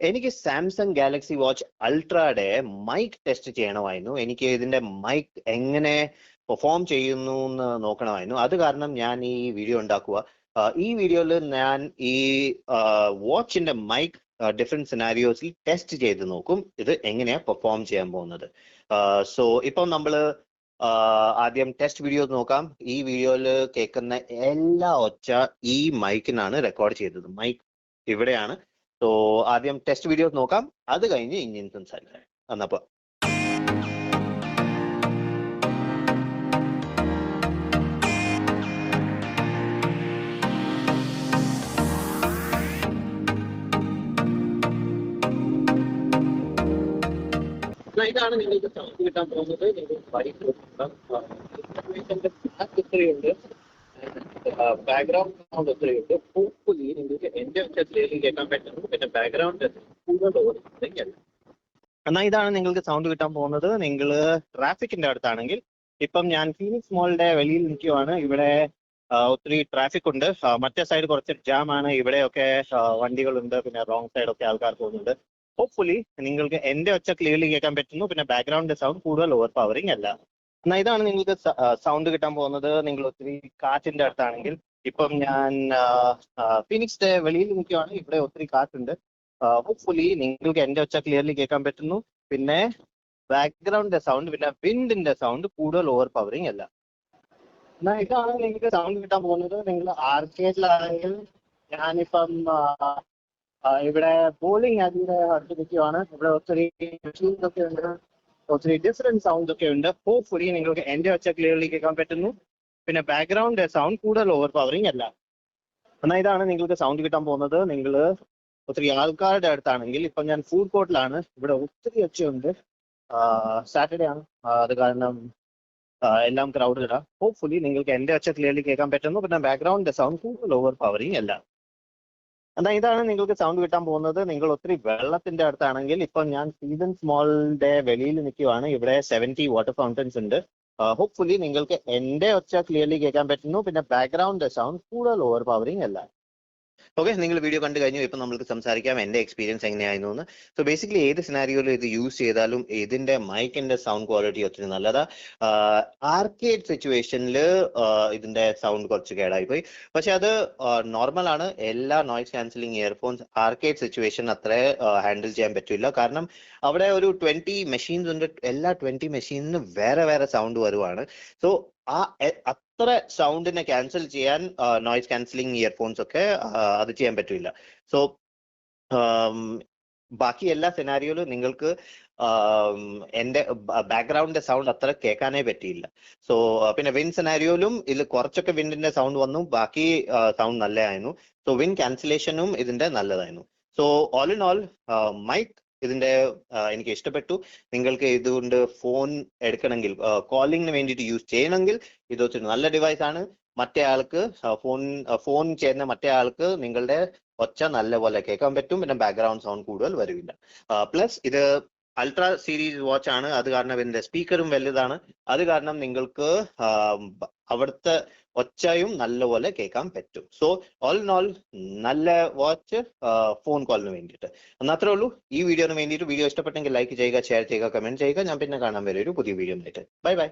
എനിക്ക് Samsung Galaxy watch അൾട്രയുടെ mic test ചെയ്യണമായിരുന്നു. എനിക്ക് ഇതിന്റെ മൈക്ക് എങ്ങനെ പെർഫോം ചെയ്യുന്നു എന്ന് നോക്കണമായിരുന്നു. അത് കാരണം ഞാൻ ഈ വീഡിയോ ഉണ്ടാക്കുക. ഈ വീഡിയോയിൽ ഞാൻ ഈ വാച്ചിന്റെ മൈക്ക് ഡിഫറെന്റ് സിനാരിയോസിൽ ടെസ്റ്റ് ചെയ്ത് നോക്കും, ഇത് എങ്ങനെയാ പെർഫോം ചെയ്യാൻ പോകുന്നത്. സോ ഇപ്പം നമ്മള് ആദ്യം ടെസ്റ്റ് വീഡിയോ നോക്കാം. ഈ വീഡിയോയിൽ കേൾക്കുന്ന എല്ലാ ഒച്ച ഈ മൈക്കിനാണ് റെക്കോർഡ് ചെയ്തത്. മൈക്ക് ഇവിടെയാണ്. സോ ആദ്യം ടെസ്റ്റ് വീഡിയോ നോക്കാം, അത് കഴിഞ്ഞ് ഇനി സംസാരിക്കാം. എന്നപ്പോ ഇതാണ് നിങ്ങൾക്ക് സൗണ്ട് കിട്ടാൻ പോകുന്നത്. എത്രയുണ്ട്, ബാക്ക്ഗ്രൗണ്ട് സൗണ്ട് എത്രയുണ്ട്. ഹോപ്പ്ഫുള്ളി നിങ്ങൾക്ക് എന്റെ ഒച്ചത്തിലേക്ക് കേൾക്കാൻ പറ്റുന്നു. പിന്നെ ബാക്ക്ഗ്രൗണ്ട് എന്നാൽ ഇതാണ് നിങ്ങൾക്ക് സൗണ്ട് കിട്ടാൻ പോകുന്നത്. നിങ്ങൾ ട്രാഫിക്കിന്റെ അടുത്താണെങ്കിൽ, ഇപ്പം ഞാൻ ഫീനിക്സ് മോളിന്റെ വെളിയിൽ നിൽക്കുവാണ്. ഇവിടെ ഒത്തിരി ട്രാഫിക് ഉണ്ട്. മറ്റേ സൈഡ് കുറച്ച് ജാം ആണ്. ഇവിടെയൊക്കെ വണ്ടികളുണ്ട്, പിന്നെ റോങ് സൈഡൊക്കെ ആൾക്കാർ പോകുന്നുണ്ട്. ഹോപ്പ്ഫുള്ളി നിങ്ങൾക്ക് എന്റെ ഒച്ച ക്ലിയർലി കേൾക്കാൻ പറ്റുന്നു. പിന്നെ ബാക്ക്ഗ്രൗണ്ട് സൗണ്ട് കൂടുതൽ ഓവർ പവറിങ് അല്ല. എന്നാൽ ഇതാണ് നിങ്ങൾക്ക് സൗണ്ട് കിട്ടാൻ പോകുന്നത്. നിങ്ങൾ ഒത്തിരി കാറ്റിന്റെ അടുത്താണെങ്കിൽ, ഇപ്പം ഞാൻ ഫീനിക്സിന്റെ വെളിയിൽ നിൽക്കുവാണ്. ഇവിടെ ഒത്തിരി കാറ്റുണ്ട്. ഹോപ്പ്ഫുള്ളി നിങ്ങൾക്ക് എന്റെ ഒച്ച ക്ലിയർലി കേൾക്കാൻ പറ്റുന്നു. പിന്നെ ബാക്ക്ഗ്രൗണ്ടിന്റെ സൗണ്ട്, പിന്നെ വിൻഡിന്റെ സൗണ്ട് കൂടുതൽ ഓവർ പവറിങ് അല്ല. എന്നാൽ ഇതാണ് നിങ്ങൾക്ക് സൗണ്ട് കിട്ടാൻ പോകുന്നത്. നിങ്ങൾ ആർക്കേഡിലാണെങ്കിൽ, ഞാനിപ്പം ഇവിടെ ബോളിംഗ് അതിന്റെ അടുത്ത് നിൽക്കുവാണ്. ഇവിടെ ഒത്തിരി മെഷീൻസ് ഒക്കെ ഉണ്ട്, ഒത്തിരി ഡിഫറെന്റ് സൗണ്ട്സ് ഒക്കെ ഉണ്ട്. ഹോപ്പ്ഫുള്ളി നിങ്ങൾക്ക് എന്റെ ഒച്ച ക്ലിയർലി കേൾക്കാൻ പറ്റുന്നു. പിന്നെ ബാക്ക്ഗ്രൗണ്ട് സൗണ്ട് കൂടുതൽ ഓവർ പവറിങ് അല്ല. എന്നാൽ ഇതാണ് നിങ്ങൾക്ക് സൗണ്ട് കിട്ടാൻ പോകുന്നത്. നിങ്ങൾ ഒത്തിരി ആൾക്കാരുടെ അടുത്താണെങ്കിൽ, ഇപ്പം ഞാൻ ഫുഡ് കോർട്ടിലാണ്. ഇവിടെ ഒത്തിരി ഒച്ചയുണ്ട്. സാറ്റർഡേ ആണ്, അത് കാരണം എല്ലാം ക്രൗഡഡാണ്. ഹോപ്പ്ഫുള്ളി നിങ്ങൾക്ക് എന്റെ ഒച്ച ക്ലിയർലി കേൾക്കാൻ പറ്റുന്നു. പിന്നെ ബാക്ക്ഗ്രൗണ്ട് സൗണ്ട് കൂടുതൽ ഓവർ പവറിങ് അല്ല. എന്നാൽ ഇതാണ് നിങ്ങൾക്ക് സൗണ്ട് കിട്ടാൻ പോകുന്നത്. നിങ്ങൾ ഒത്തിരി വെള്ളത്തിന്റെ അടുത്താണെങ്കിൽ, ഇപ്പം ഞാൻ സീസൺസ് മോളിന്റെ വെളിയിൽ നിൽക്കുവാണ്. ഇവിടെ 70 വാട്ടർ ഫൗണ്ടൻസ് ഉണ്ട്. ഹോപ്പ്ഫുള്ളി നിങ്ങൾക്ക് എന്റെ ഒച്ച ക്ലിയർലി കേൾക്കാൻ പറ്റുന്നു. പിന്നെ ബാക്ക്ഗ്രൗണ്ട് സൗണ്ട് കൂടുതൽ ഓവർ പവറിങ് അല്ല. ഓക്കെ, നിങ്ങൾ വീഡിയോ കണ്ടു കഴിഞ്ഞു. ഇപ്പം നമുക്ക് സംസാരിക്കാം എന്റെ എക്സ്പീരിയൻസ് എങ്ങനെയായിരുന്നു എന്ന്. സോ ബേസിക്കലി ഏത് സിനാരിയോയിലും ഇത് യൂസ് ചെയ്താലും ഇതിന്റെ മൈക്കിന്റെ സൗണ്ട് ക്വാളിറ്റി ഒത്തിരി നല്ലതാ. ആർക്കേഡ് സിറ്റുവേഷനിൽ ഇതിന്റെ സൗണ്ട് കുറച്ച് കേടായി പോയി. പക്ഷെ അത് നോർമൽ ആണ്. എല്ലാ noise cancelling earphones arcade situation അത്ര ഹാൻഡിൽ ചെയ്യാൻ പറ്റില്ല. കാരണം അവിടെ ഒരു 20 മെഷീൻസ് ഉണ്ട്. എല്ലാ 20 മെഷീനിനും വേറെ വേറെ സൗണ്ട് വരുവാണ്. സോ അത്ര സൗണ്ടിനെ ക്യാൻസൽ ചെയ്യാൻ നോയ്സ് ക്യാൻസലിംഗ് ഇയർഫോൺസ് ഒക്കെ അത് ചെയ്യാൻ പറ്റില്ല. സോ ബാക്കി എല്ലാ സിനാരിയോയിലും നിങ്ങൾക്ക് എന്റെ ബാക്ക്ഗ്രൗണ്ടിന്റെ സൗണ്ട് അത്ര കേൾക്കാനേ പറ്റിയില്ല. സോ പിന്നെ വിൻ സിനാരിയോയിലും ഇതിൽ കുറച്ചൊക്കെ വിൻഡിന്റെ സൗണ്ട് വന്നു, ബാക്കി സൗണ്ട് നല്ലതായിരുന്നു. സോ വിൻ ക്യാൻസലേഷനും ഇതിന്റെ നല്ലതായിരുന്നു. So all in all mic ഇതിന്റെ എനിക്ക് ഇഷ്ടപ്പെട്ടു. നിങ്ങൾക്ക് ഇതുകൊണ്ട് ഫോൺ എടുക്കണമെങ്കിൽ, കോളിങ്ങിന് വേണ്ടിയിട്ട് യൂസ് ചെയ്യണമെങ്കിൽ ഇത് ഒത്തിരി നല്ല ഡിവൈസ് ആണ്. മറ്റേ ആൾക്ക് ഫോൺ ചെയ്യുന്ന മറ്റേ ആൾക്ക് നിങ്ങളുടെ ഒച്ച നല്ലപോലെ കേൾക്കാൻ പറ്റും. പിന്നെ ബാക്ക്ഗ്രൗണ്ട് സൗണ്ട് കൂടുതൽ വരില്ല. പ്ലസ് ഇത് അൾട്രാ സീരീസ് വാച്ച് ആണ്. അത് കാരണം ഇതിന്റെ സ്പീക്കറും വലുതാണ്. അത് കാരണം നിങ്ങൾക്ക് അവിടുത്തെ ഒച്ചയും നല്ലപോലെ കേൾക്കാൻ പറ്റും. സോ ഓൾ ഇൻ ഓൾ നല്ല വാച്ച് ഫോൺ കോളിന് വേണ്ടിയിട്ട്. എന്നത്രേ ഉള്ളൂ. ഈ വീഡിയോന് വേണ്ടിയിട്ട്. വീഡിയോ ഇഷ്ടപ്പെട്ടെങ്കിൽ ലൈക്ക് ചെയ്യുക, ഷെയർ ചെയ്യുക, കമന്റ് ചെയ്യുക. ഞാൻ പിന്നെ കാണാൻ വരെ ഒരു പുതിയ വീഡിയോ ആയിട്ട്. Bye bye.